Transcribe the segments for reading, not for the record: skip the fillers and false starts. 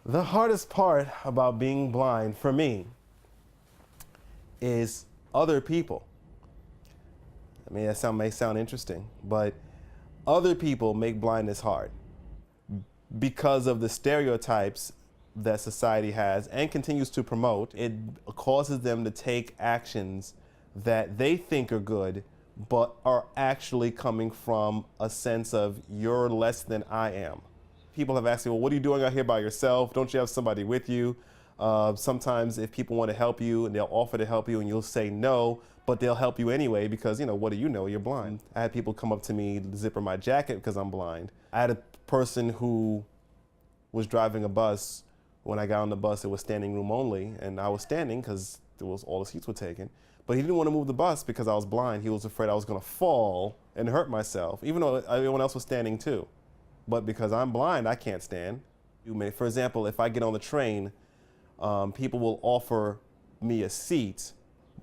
The hardest part about being blind for me is other people. I mean, may sound interesting, but other people make blindness hard because of the stereotypes that society has and continues to promote. It causes them to take actions that they think are good, but are actually coming from a sense of you're less than I am. People have asked me, well, what are you doing out here by yourself? Don't you have somebody with you? Sometimes if people want to help you and they'll offer to help you and you'll say no, but they'll help you anyway because, what do you know? You're blind. I had people come up to me, zipper my jacket because I'm blind. I had a person who was driving a bus. When I got on the bus, it was standing room only, and I was standing because all the seats were taken. But he didn't want to move the bus because I was blind. He was afraid I was going to fall and hurt myself, even though everyone else was standing too. But because I'm blind, I can't stand. For example, if I get on the train, people will offer me a seat,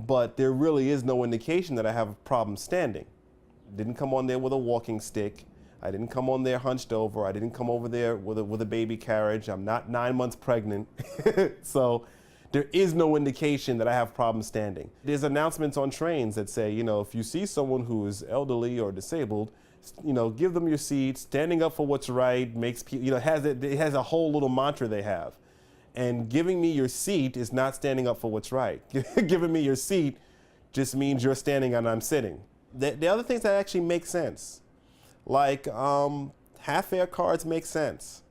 but there really is no indication that I have a problem standing. Didn't come on there with a walking stick. I didn't come on there hunched over. I didn't come over there with a baby carriage. I'm not 9 months pregnant. So there is no indication that I have problems standing. There's announcements on trains that say, if you see someone who is elderly or disabled, give them your seat. Standing up for what's right makes people, it has a whole little mantra they have. And giving me your seat is not standing up for what's right. Giving me your seat just means you're standing and I'm sitting. The other things that actually make sense, like half-fare cards make sense.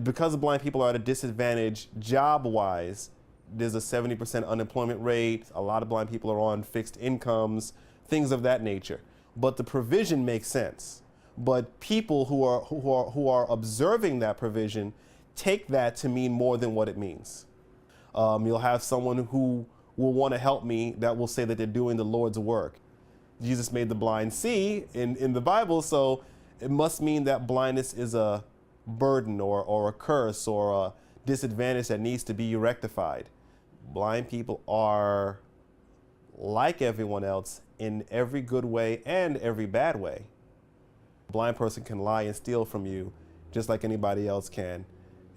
Because blind people are at a disadvantage job-wise, there's a 70% unemployment rate. A lot of blind people are on fixed incomes, things of that nature. But the provision makes sense. But people who are observing that provision take that to mean more than what it means. You'll have someone who will want to help me that will say that they're doing the Lord's work. Jesus made the blind see in the Bible, so it must mean that blindness is a burden or a curse or a disadvantage that needs to be rectified. Blind people are like everyone else in every good way and every bad way. A blind person can lie and steal from you just like anybody else can.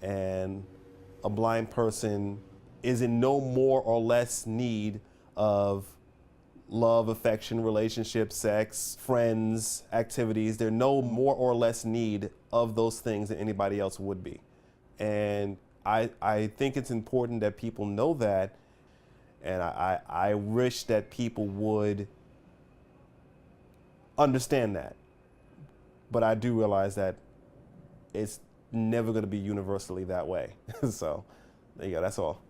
And a blind person is in no more or less need of love, affection, relationship, sex, friends, activities. They're no more or less need of those things than anybody else would be. And I think it's important that people know that. And I wish that people would understand that. But I do realize that it's never going to be universally that way. So there you go, that's all.